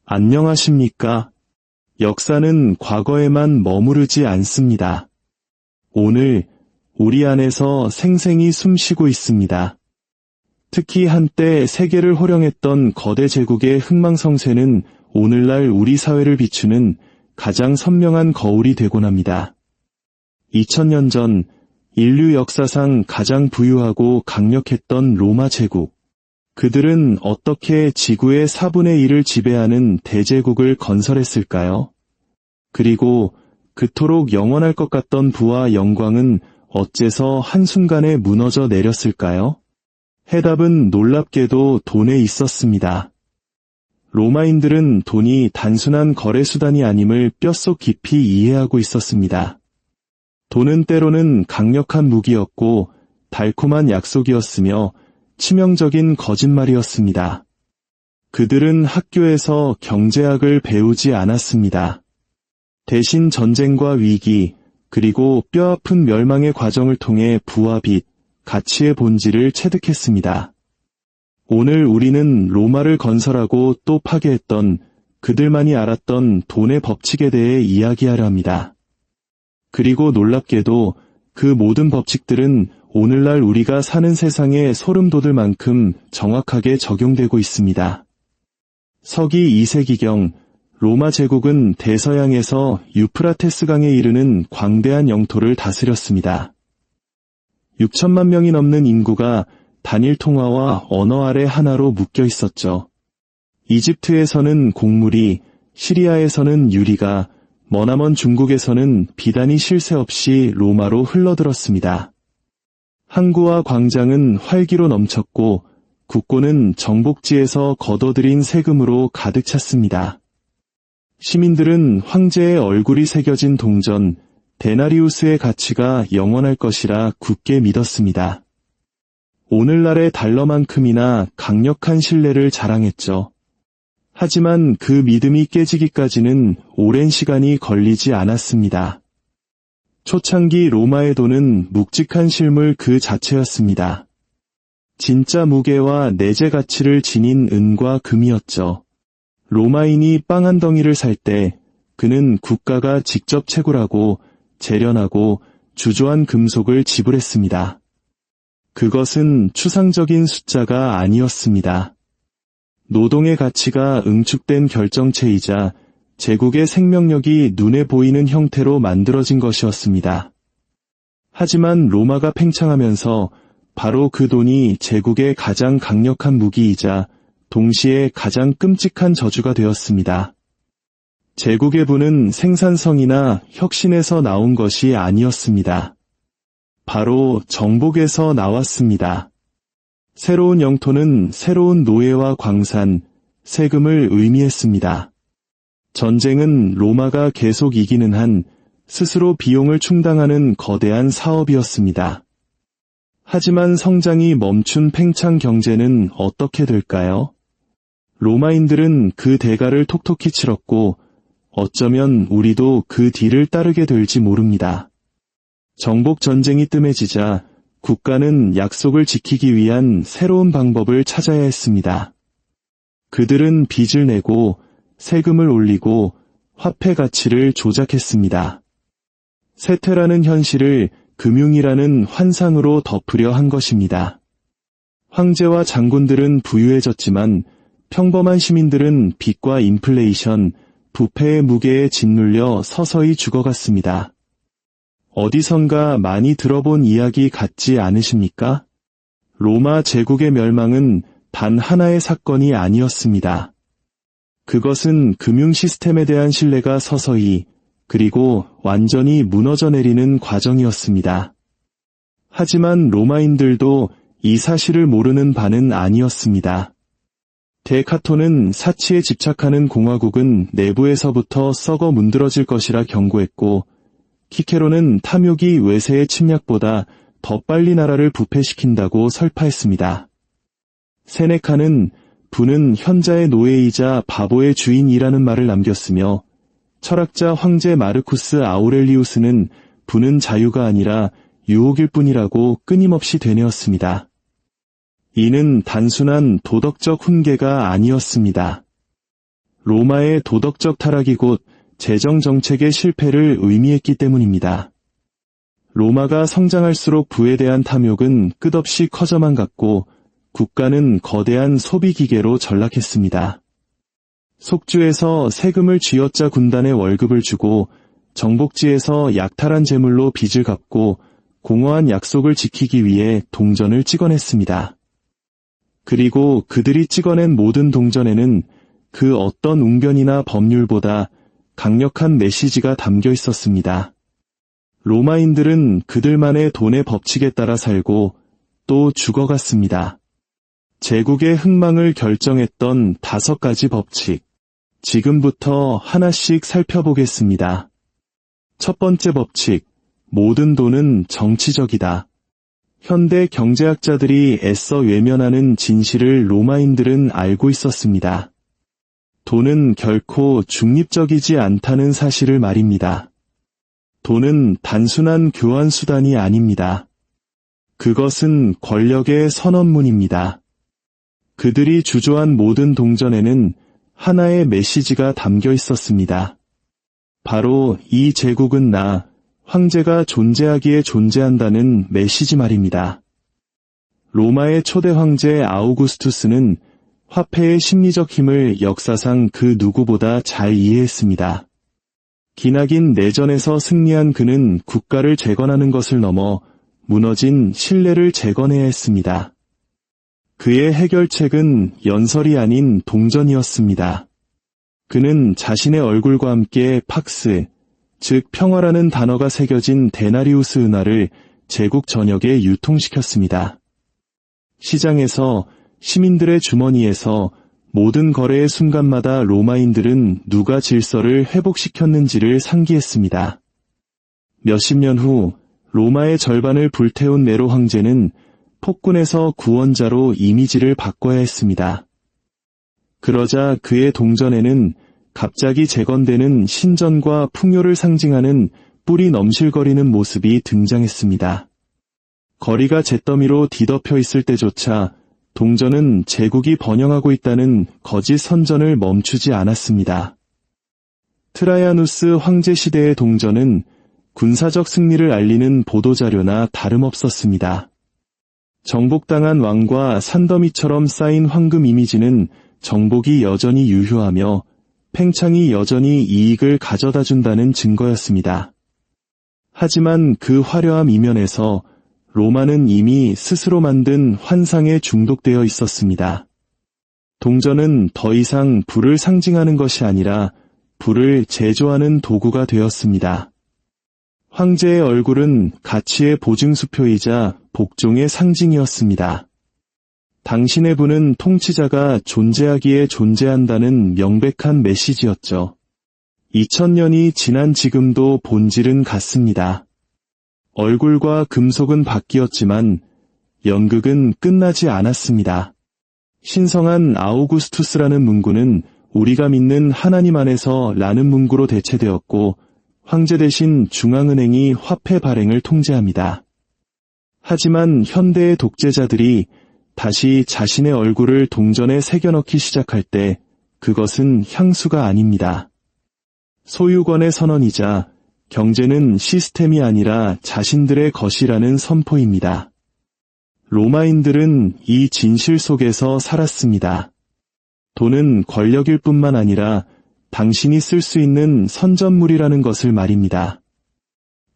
안녕하십니까? 역사는 과거에만 머무르지 않습니다. 오늘 우리 안에서 생생히 숨쉬고 있습니다. 특히 한때 세계를 호령했던 거대 제국의 흥망성쇠는 오늘날 우리 사회를 비추는 가장 선명한 거울이 되곤 합니다. 2000년 전 인류 역사상 가장 부유하고 강력했던 로마 제국. 그들은 어떻게 지구의 4분의 1을 지배하는 대제국을 건설했을까요? 그리고 그토록 영원할 것 같던 부와 영광은 어째서 한순간에 무너져 내렸을까요? 해답은 놀랍게도 돈에 있었습니다. 로마인들은 돈이 단순한 거래수단이 아님을 뼛속 깊이 이해하고 있었습니다. 돈은 때로는 강력한 무기였고 달콤한 약속이었으며 치명적인 거짓말이었습니다. 그들은 학교에서 경제학을 배우지 않았습니다. 대신 전쟁과 위기, 그리고 뼈아픈 멸망의 과정을 통해 부와 빚, 가치의 본질을 체득했습니다. 오늘 우리는 로마를 건설하고 또 파괴했던 그들만이 알았던 돈의 법칙에 대해 이야기하려 합니다. 그리고 놀랍게도 그 모든 법칙들은 오늘날 우리가 사는 세상에 소름 돋을 만큼 정확하게 적용되고 있습니다. 서기 2세기경 로마 제국은 대서양에서 유프라테스강에 이르는 광대한 영토를 다스렸습니다. 6천만 명이 넘는 인구가 단일 통화와 언어 아래 하나로 묶여 있었죠. 이집트에서는 곡물이, 시리아에서는 유리가, 머나먼 중국에서는 비단이 쉴 새 없이 로마로 흘러들었습니다. 항구와 광장은 활기로 넘쳤고 국고는 정복지에서 걷어들인 세금으로 가득 찼습니다. 시민들은 황제의 얼굴이 새겨진 동전, 데나리우스의 가치가 영원할 것이라 굳게 믿었습니다. 오늘날의 달러만큼이나 강력한 신뢰를 자랑했죠. 하지만 그 믿음이 깨지기까지는 오랜 시간이 걸리지 않았습니다. 초창기 로마의 돈은 묵직한 실물 그 자체였습니다. 진짜 무게와 내재 가치를 지닌 은과 금이었죠. 로마인이 빵 한 덩이를 살 때 그는 국가가 직접 채굴하고 재련하고 주조한 금속을 지불했습니다. 그것은 추상적인 숫자가 아니었습니다. 노동의 가치가 응축된 결정체이자 제국의 생명력이 눈에 보이는 형태로 만들어진 것이었습니다. 하지만 로마가 팽창하면서 바로 그 돈이 제국의 가장 강력한 무기이자 동시에 가장 끔찍한 저주가 되었습니다. 제국의 부는 생산성이나 혁신에서 나온 것이 아니었습니다. 바로 정복에서 나왔습니다. 새로운 영토는 새로운 노예와 광산, 세금을 의미했습니다. 전쟁은 로마가 계속 이기는 한 스스로 비용을 충당하는 거대한 사업이었습니다. 하지만 성장이 멈춘 팽창 경제는 어떻게 될까요? 로마인들은 그 대가를 톡톡히 치렀고 어쩌면 우리도 그 뒤를 따르게 될지 모릅니다. 정복 전쟁이 뜸해지자 국가는 약속을 지키기 위한 새로운 방법을 찾아야 했습니다. 그들은 빚을 내고 세금을 올리고 화폐 가치를 조작했습니다. 세태라는 현실을 금융이라는 환상으로 덮으려 한 것입니다. 황제와 장군들은 부유해졌지만 평범한 시민들은 빚과 인플레이션, 부패의 무게에 짓눌려 서서히 죽어갔습니다. 어디선가 많이 들어본 이야기 같지 않으십니까? 로마 제국의 멸망은 단 하나의 사건이 아니었습니다. 그것은 금융 시스템에 대한 신뢰가 서서히 그리고 완전히 무너져 내리는 과정이었습니다. 하지만 로마인들도 이 사실을 모르는 바는 아니었습니다. 데카토는 사치에 집착하는 공화국은 내부에서부터 썩어 문드러질 것이라 경고했고 키케로는 탐욕이 외세의 침략보다 더 빨리 나라를 부패시킨다고 설파했습니다. 세네카는 부는 현자의 노예이자 바보의 주인이라는 말을 남겼으며 철학자 황제 마르쿠스 아우렐리우스는 부는 자유가 아니라 유혹일 뿐이라고 끊임없이 되뇌었습니다. 이는 단순한 도덕적 훈계가 아니었습니다. 로마의 도덕적 타락이 곧 재정 정책의 실패를 의미했기 때문입니다. 로마가 성장할수록 부에 대한 탐욕은 끝없이 커져만 갔고 국가는 거대한 소비 기계로 전락했습니다. 속주에서 세금을 쥐어짜 군단에 월급을 주고 정복지에서 약탈한 재물로 빚을 갚고 공허한 약속을 지키기 위해 동전을 찍어냈습니다. 그리고 그들이 찍어낸 모든 동전에는 그 어떤 웅변이나 법률보다 강력한 메시지가 담겨 있었습니다. 로마인들은 그들만의 돈의 법칙에 따라 살고 또 죽어갔습니다. 제국의 흥망을 결정했던 5가지 법칙. 지금부터 하나씩 살펴보겠습니다. 첫 번째 법칙. 모든 돈은 정치적이다. 현대 경제학자들이 애써 외면하는 진실을 로마인들은 알고 있었습니다. 돈은 결코 중립적이지 않다는 사실을 말입니다. 돈은 단순한 교환 수단이 아닙니다. 그것은 권력의 선언문입니다. 그들이 주조한 모든 동전에는 하나의 메시지가 담겨 있었습니다. 바로 이 제국은 나, 황제가 존재하기에 존재한다는 메시지 말입니다. 로마의 초대 황제 아우구스투스는 화폐의 심리적 힘을 역사상 그 누구보다 잘 이해했습니다. 기나긴 내전에서 승리한 그는 국가를 재건하는 것을 넘어 무너진 신뢰를 재건해야 했습니다. 그의 해결책은 연설이 아닌 동전이었습니다. 그는 자신의 얼굴과 함께 팍스, 즉 평화라는 단어가 새겨진 데나리우스 은화를 제국 전역에 유통시켰습니다. 시장에서, 시민들의 주머니에서 모든 거래의 순간마다 로마인들은 누가 질서를 회복시켰는지를 상기했습니다. 몇십 년 후 로마의 절반을 불태운 네로 황제는 폭군에서 구원자로 이미지를 바꿔야 했습니다. 그러자 그의 동전에는 갑자기 재건되는 신전과 풍요를 상징하는 뿔이 넘실거리는 모습이 등장했습니다. 거리가 잿더미로 뒤덮여 있을 때조차 동전은 제국이 번영하고 있다는 거짓 선전을 멈추지 않았습니다. 트라이아누스 황제 시대의 동전은 군사적 승리를 알리는 보도자료나 다름없었습니다. 정복당한 왕과 산더미처럼 쌓인 황금 이미지는 정복이 여전히 유효하며 팽창이 여전히 이익을 가져다준다는 증거였습니다. 하지만 그 화려함 이면에서 로마는 이미 스스로 만든 환상에 중독되어 있었습니다. 동전은 더 이상 부를 상징하는 것이 아니라 부를 제조하는 도구가 되었습니다. 황제의 얼굴은 가치의 보증수표이자 복종의 상징이었습니다. 당신의 부는 통치자가 존재하기에 존재한다는 명백한 메시지였죠. 2000년이 지난 지금도 본질은 같습니다. 얼굴과 금속은 바뀌었지만 연극은 끝나지 않았습니다. 신성한 아우구스투스라는 문구는 우리가 믿는 하나님 안에서 라는 문구로 대체되었고 황제 대신 중앙은행이 화폐 발행을 통제합니다. 하지만 현대의 독재자들이 다시 자신의 얼굴을 동전에 새겨넣기 시작할 때 그것은 향수가 아닙니다. 소유권의 선언이자 경제는 시스템이 아니라 자신들의 것이라는 선포입니다. 로마인들은 이 진실 속에서 살았습니다. 돈은 권력일 뿐만 아니라 당신이 쓸 수 있는 선전물이라는 것을 말입니다.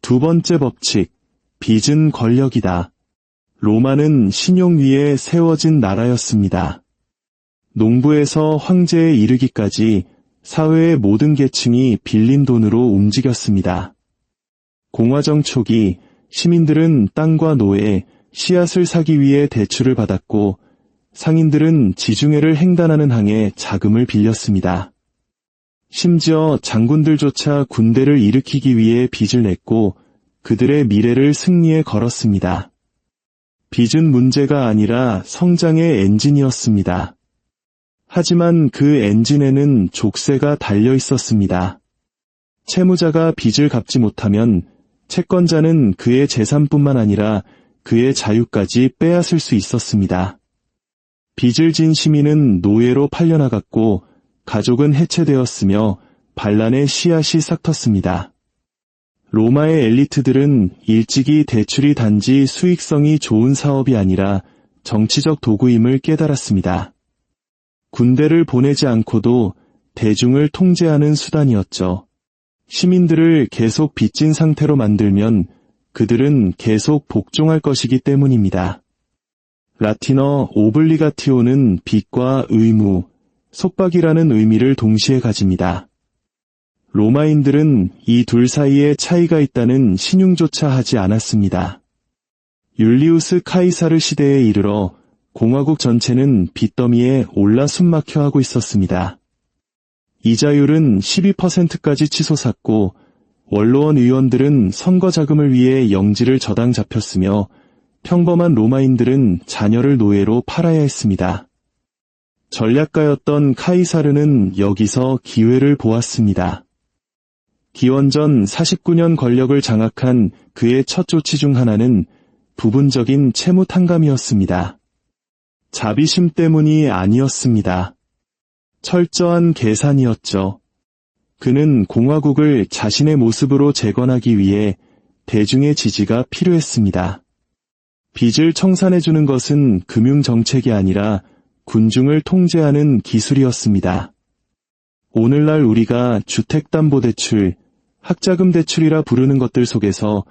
두 번째 법칙, 빚은 권력이다. 로마는 신용 위에 세워진 나라였습니다. 농부에서 황제에 이르기까지 사회의 모든 계층이 빌린 돈으로 움직였습니다. 공화정 초기 시민들은 땅과 노예, 씨앗을 사기 위해 대출을 받았고 상인들은 지중해를 횡단하는 항에 자금을 빌렸습니다. 심지어 장군들조차 군대를 일으키기 위해 빚을 냈고 그들의 미래를 승리에 걸었습니다. 빚은 문제가 아니라 성장의 엔진이었습니다. 하지만 그 엔진에는 족쇄가 달려 있었습니다. 채무자가 빚을 갚지 못하면 채권자는 그의 재산뿐만 아니라 그의 자유까지 빼앗을 수 있었습니다. 빚을 진 시민은 노예로 팔려나갔고 가족은 해체되었으며 반란의 씨앗이 싹텄습니다. 로마의 엘리트들은 일찍이 대출이 단지 수익성이 좋은 사업이 아니라 정치적 도구임을 깨달았습니다. 군대를 보내지 않고도 대중을 통제하는 수단이었죠. 시민들을 계속 빚진 상태로 만들면 그들은 계속 복종할 것이기 때문입니다. 라틴어 오블리가티오는 빚과 의무, 속박이라는 의미를 동시에 가집니다. 로마인들은 이 둘 사이에 차이가 있다는 신용조차 하지 않았습니다. 율리우스 카이사르 시대에 이르러 공화국 전체는 빚더미에 올라 숨막혀 하고 있었습니다. 이자율은 12%까지 치솟았고 원로원 의원들은 선거 자금을 위해 영지를 저당 잡혔으며 평범한 로마인들은 자녀를 노예로 팔아야 했습니다. 전략가였던 카이사르는 여기서 기회를 보았습니다. 기원전 49년 권력을 장악한 그의 첫 조치 중 하나는 부분적인 채무 탕감이었습니다. 자비심 때문이 아니었습니다. 철저한 계산이었죠. 그는 공화국을 자신의 모습으로 재건하기 위해 대중의 지지가 필요했습니다. 빚을 청산해주는 것은 금융정책이 아니라 군중을 통제하는 기술이었습니다. 오늘날 우리가 주택담보대출, 학자금 대출이라 부르는 것들 속에서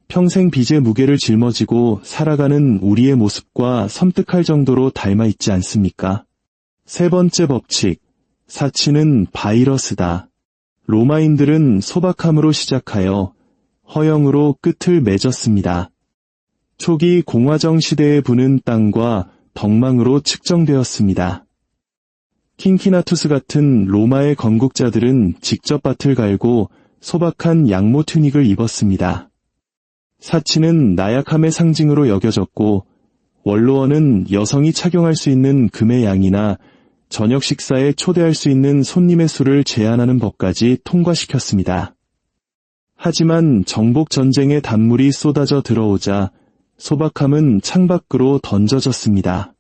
평생 빚의 무게를 짊어지고 살아가는 우리의 모습과 섬뜩할 정도로 닮아 있지 않습니까? 세 번째 법칙, 사치는 바이러스다. 로마인들은 소박함으로 시작하여 허영으로 끝을 맺었습니다. 초기 공화정 시대에 부는 땅과 덕망으로 측정되었습니다. 킹키나투스 같은 로마의 건국자들은 직접 밭을 갈고 소박한 양모 튜닉을 입었습니다. 사치는 나약함의 상징으로 여겨졌고 원로원은 여성이 착용할 수 있는 금의 양이나 저녁 식사에 초대할 수 있는 손님의 수를 제한하는 법까지 통과시켰습니다. 하지만 정복전쟁의 단물이 쏟아져 들어오자 소박함은 창밖으로 던져졌습니다.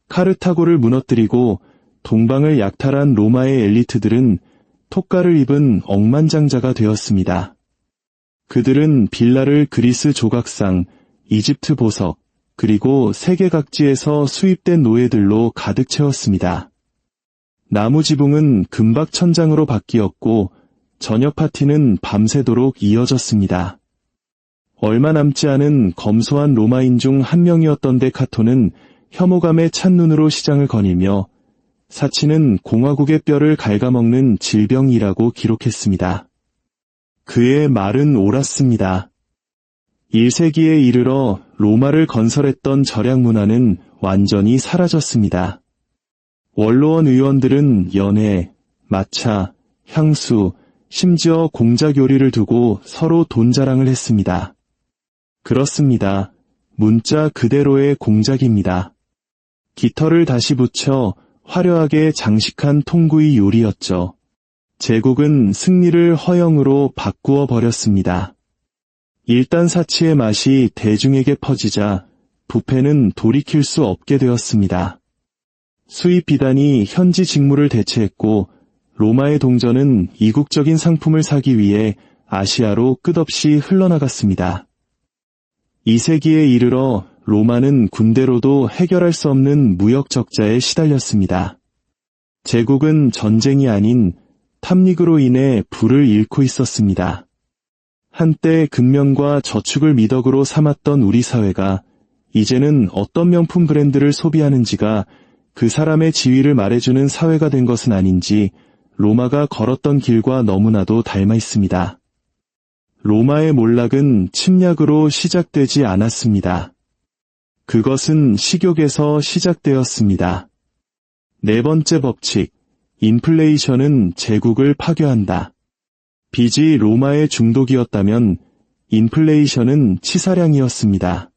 카르타고를 무너뜨리고 동방을 약탈한 로마의 엘리트들은 톡가를 입은 억만장자가 되었습니다. 그들은 빌라를 그리스 조각상, 이집트 보석, 그리고 세계 각지에서 수입된 노예들로 가득 채웠습니다. 나무 지붕은 금박 천장으로 바뀌었고 저녁 파티는 밤새도록 이어졌습니다. 얼마 남지 않은 검소한 로마인 중 한 명이었던 데카토는 혐오감에 찬 눈으로 시장을 거닐며 사치는 공화국의 뼈를 갉아먹는 질병이라고 기록했습니다. 그의 말은 옳았습니다. 1세기에 이르러 로마를 건설했던 절약 문화는 완전히 사라졌습니다. 원로원 의원들은 연회, 마차, 향수, 심지어 공작 요리를 두고 서로 돈 자랑을 했습니다. 그렇습니다. 문자 그대로의 공작입니다. 깃털을 다시 붙여 화려하게 장식한 통구이 요리였죠. 제국은 승리를 허영으로 바꾸어 버렸습니다. 일단 사치의 맛이 대중에게 퍼지자 부패는 돌이킬 수 없게 되었습니다. 수입 비단이 현지 직무를 대체했고 로마의 동전은 이국적인 상품을 사기 위해 아시아로 끝없이 흘러나갔습니다. 2세기에 이르러 로마는 군대로도 해결할 수 없는 무역 적자에 시달렸습니다. 제국은 전쟁이 아닌 탐닉으로 인해 부를 잃고 있었습니다. 한때 근면과 저축을 미덕으로 삼았던 우리 사회가 이제는 어떤 명품 브랜드를 소비하는지가 그 사람의 지위를 말해주는 사회가 된 것은 아닌지 로마가 걸었던 길과 너무나도 닮아 있습니다. 로마의 몰락은 침략으로 시작되지 않았습니다. 그것은 식욕에서 시작되었습니다. 네 번째 법칙, 인플레이션은 제국을 파괴한다. 빚이 로마의 중독이었다면 인플레이션은 치사량이었습니다.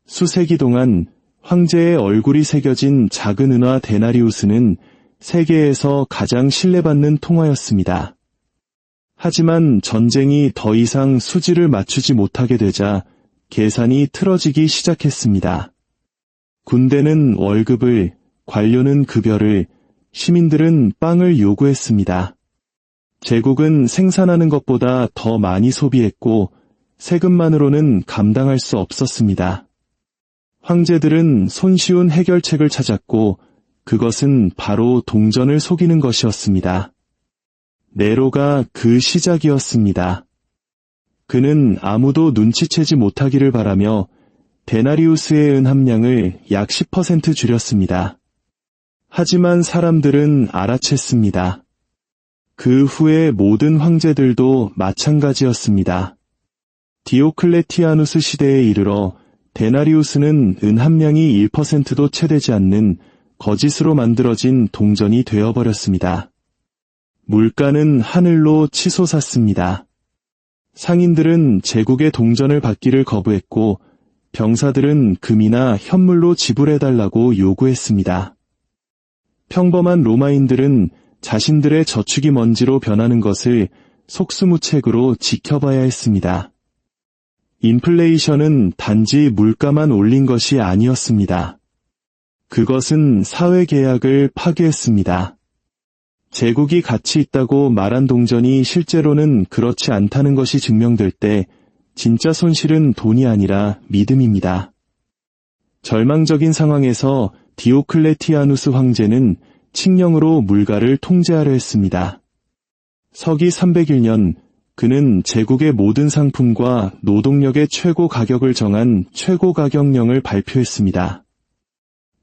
수세기 동안 황제의 얼굴이 새겨진 작은 은화 데나리우스는 세계에서 가장 신뢰받는 통화였습니다. 하지만 전쟁이 더 이상 수지를 맞추지 못하게 되자 계산이 틀어지기 시작했습니다. 군대는 월급을, 관료는 급여를, 시민들은 빵을 요구했습니다. 제국은 생산하는 것보다 더 많이 소비했고 세금만으로는 감당할 수 없었습니다. 황제들은 손쉬운 해결책을 찾았고 그것은 바로 동전을 속이는 것이었습니다. 네로가 그 시작이었습니다. 그는 아무도 눈치채지 못하기를 바라며 데나리우스의 은 함량을 약 10% 줄였습니다. 하지만 사람들은 알아챘습니다. 그 후에 모든 황제들도 마찬가지였습니다. 디오클레티아누스 시대에 이르러 데나리우스는 은 함량이 1%도 채 되지 않는 거짓으로 만들어진 동전이 되어버렸습니다. 물가는 하늘로 치솟았습니다. 상인들은 제국의 동전을 받기를 거부했고 병사들은 금이나 현물로 지불해달라고 요구했습니다. 평범한 로마인들은 자신들의 저축이 먼지로 변하는 것을 속수무책으로 지켜봐야 했습니다. 인플레이션은 단지 물가만 올린 것이 아니었습니다. 그것은 사회계약을 파괴했습니다. 제국이 가치 있다고 말한 동전이 실제로는 그렇지 않다는 것이 증명될 때 진짜 손실은 돈이 아니라 믿음입니다. 절망적인 상황에서 디오클레티아누스 황제는 칙령으로 물가를 통제하려 했습니다. 서기 301년 그는 제국의 모든 상품과 노동력의 최고 가격을 정한 최고가격령을 발표했습니다.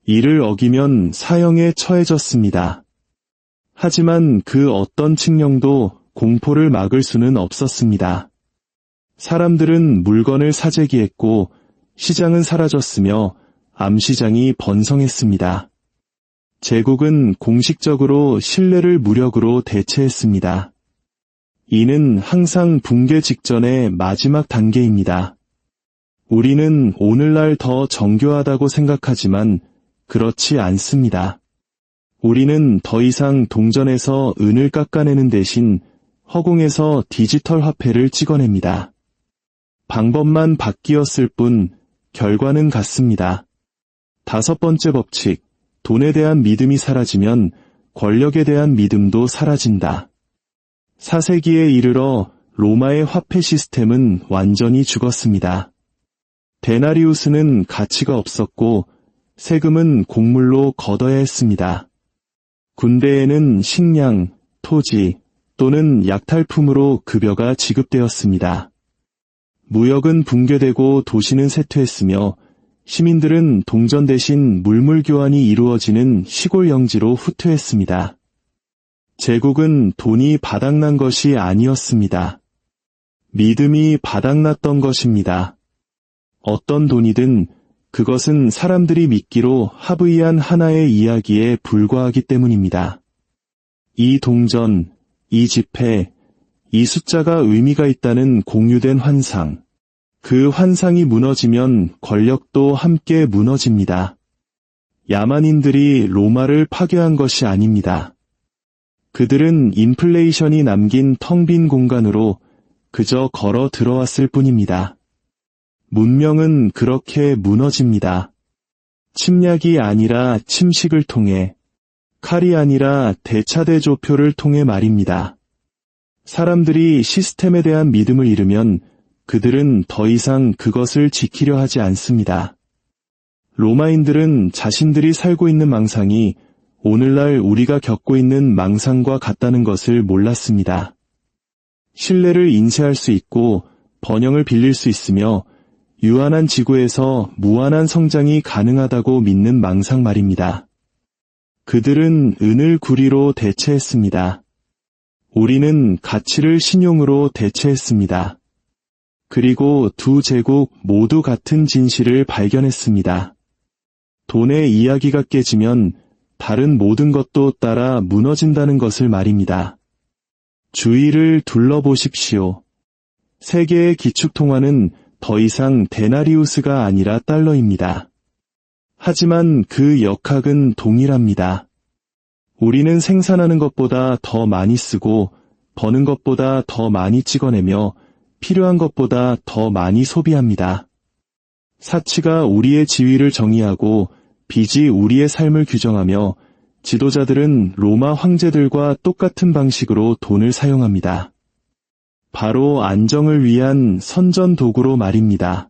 이를 어기면 사형에 처해졌습니다. 하지만 그 어떤 칙령도 공포를 막을 수는 없었습니다. 사람들은 물건을 사재기했고 시장은 사라졌으며 암시장이 번성했습니다. 제국은 공식적으로 신뢰를 무력으로 대체했습니다. 이는 항상 붕괴 직전의 마지막 단계입니다. 우리는 오늘날 더 정교하다고 생각하지만 그렇지 않습니다. 우리는 더 이상 동전에서 은을 깎아내는 대신 허공에서 디지털 화폐를 찍어냅니다. 방법만 바뀌었을 뿐 결과는 같습니다. 5번째 법칙, 돈에 대한 믿음이 사라지면 권력에 대한 믿음도 사라진다. 4세기에 이르러 로마의 화폐 시스템은 완전히 죽었습니다. 데나리우스는 가치가 없었고 세금은 곡물로 걷어야 했습니다. 군대에는 식량, 토지 또는 약탈품으로 급여가 지급되었습니다. 무역은 붕괴되고 도시는 쇠퇴했으며 시민들은 동전 대신 물물 교환이 이루어지는 시골 영지로 후퇴했습니다. 제국은 돈이 바닥난 것이 아니었습니다. 믿음이 바닥났던 것입니다. 어떤 돈이든 그것은 사람들이 믿기로 합의한 하나의 이야기에 불과하기 때문입니다. 이 동전, 이 지폐, 이 숫자가 의미가 있다는 공유된 환상. 그 환상이 무너지면 권력도 함께 무너집니다. 야만인들이 로마를 파괴한 것이 아닙니다. 그들은 인플레이션이 남긴 텅 빈 공간으로 그저 걸어 들어왔을 뿐입니다. 문명은 그렇게 무너집니다. 침략이 아니라 침식을 통해, 칼이 아니라 대차대조표를 통해 말입니다. 사람들이 시스템에 대한 믿음을 잃으면 그들은 더 이상 그것을 지키려 하지 않습니다. 로마인들은 자신들이 살고 있는 망상이 오늘날 우리가 겪고 있는 망상과 같다는 것을 몰랐습니다. 신뢰를 인쇄할 수 있고 번영을 빌릴 수 있으며 유한한 지구에서 무한한 성장이 가능하다고 믿는 망상 말입니다. 그들은 은을 구리로 대체했습니다. 우리는 가치를 신용으로 대체했습니다. 그리고 두 제국 모두 같은 진실을 발견했습니다. 돈의 이야기가 깨지면 다른 모든 것도 따라 무너진다는 것을 말입니다. 주위를 둘러보십시오. 세계의 기축통화는 더 이상 데나리우스가 아니라 달러입니다. 하지만 그 역학은 동일합니다. 우리는 생산하는 것보다 더 많이 쓰고 버는 것보다 더 많이 찍어내며 필요한 것보다 더 많이 소비합니다. 사치가 우리의 지위를 정의하고 빚이 우리의 삶을 규정하며 지도자들은 로마 황제들과 똑같은 방식으로 돈을 사용합니다. 바로 안정을 위한 선전 도구로 말입니다.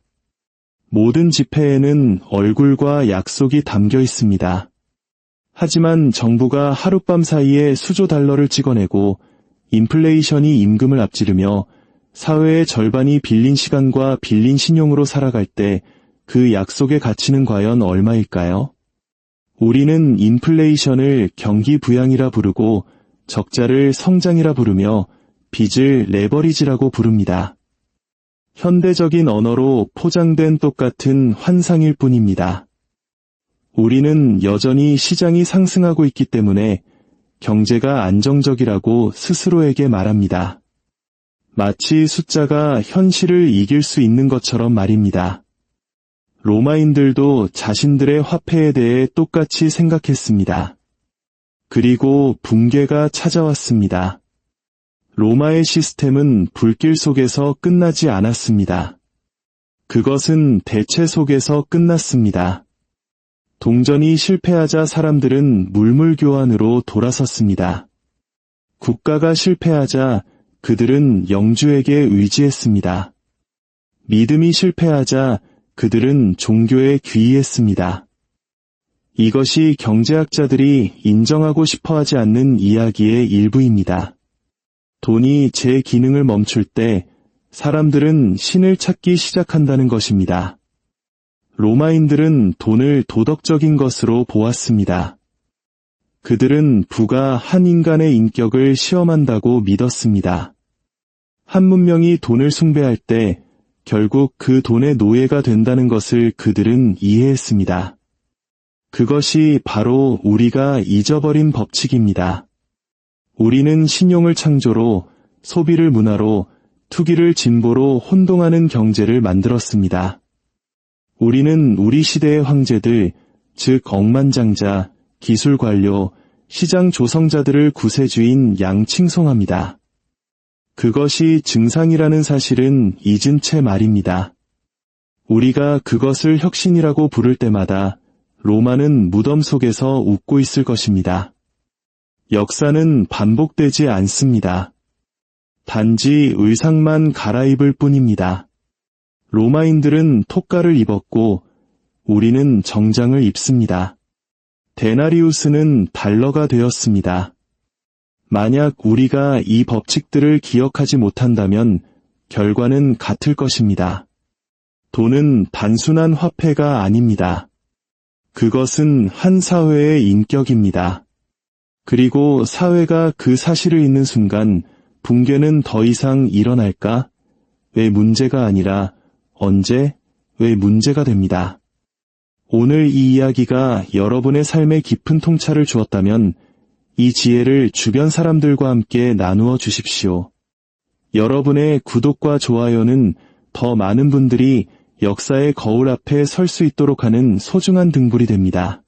모든 지폐에는 얼굴과 약속이 담겨 있습니다. 하지만 정부가 하룻밤 사이에 수조 달러를 찍어내고 인플레이션이 임금을 앞지르며 사회의 절반이 빌린 시간과 빌린 신용으로 살아갈 때 그 약속의 가치는 과연 얼마일까요? 우리는 인플레이션을 경기 부양이라 부르고 적자를 성장이라 부르며 빚을 레버리지라고 부릅니다. 현대적인 언어로 포장된 똑같은 환상일 뿐입니다. 우리는 여전히 시장이 상승하고 있기 때문에 경제가 안정적이라고 스스로에게 말합니다. 마치 숫자가 현실을 이길 수 있는 것처럼 말입니다. 로마인들도 자신들의 화폐에 대해 똑같이 생각했습니다. 그리고 붕괴가 찾아왔습니다. 로마의 시스템은 불길 속에서 끝나지 않았습니다. 그것은 대체 속에서 끝났습니다. 동전이 실패하자 사람들은 물물교환으로 돌아섰습니다. 국가가 실패하자 그들은 영주에게 의지했습니다. 믿음이 실패하자 그들은 종교에 귀의했습니다. 이것이 경제학자들이 인정하고 싶어하지 않는 이야기의 일부입니다. 돈이 제 기능을 멈출 때 사람들은 신을 찾기 시작한다는 것입니다. 로마인들은 돈을 도덕적인 것으로 보았습니다. 그들은 부가 한 인간의 인격을 시험한다고 믿었습니다. 한 문명이 돈을 숭배할 때 결국 그 돈의 노예가 된다는 것을 그들은 이해했습니다. 그것이 바로 우리가 잊어버린 법칙입니다. 우리는 신용을 창조로, 소비를 문화로, 투기를 진보로 혼동하는 경제를 만들었습니다. 우리는 우리 시대의 황제들, 즉 억만장자, 기술 관료, 시장 조성자들을 구세주인 양 칭송합니다. 그것이 증상이라는 사실은 잊은 채 말입니다. 우리가 그것을 혁신이라고 부를 때마다 로마는 무덤 속에서 웃고 있을 것입니다. 역사는 반복되지 않습니다. 단지 의상만 갈아입을 뿐입니다. 로마인들은 톡가를 입었고 우리는 정장을 입습니다. 데나리우스는 달러가 되었습니다. 만약 우리가 이 법칙들을 기억하지 못한다면 결과는 같을 것입니다. 돈은 단순한 화폐가 아닙니다. 그것은 한 사회의 인격입니다. 그리고 사회가 그 사실을 잊는 순간 붕괴는 더 이상 일어날까? 왜 문제가 아니라 언제? 왜 문제가 됩니다. 오늘 이 이야기가 여러분의 삶에 깊은 통찰을 주었다면 이 지혜를 주변 사람들과 함께 나누어 주십시오. 여러분의 구독과 좋아요는 더 많은 분들이 역사의 거울 앞에 설 수 있도록 하는 소중한 등불이 됩니다.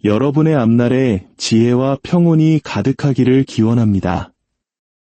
여러분의 앞날에 지혜와 평온이 가득하기를 기원합니다.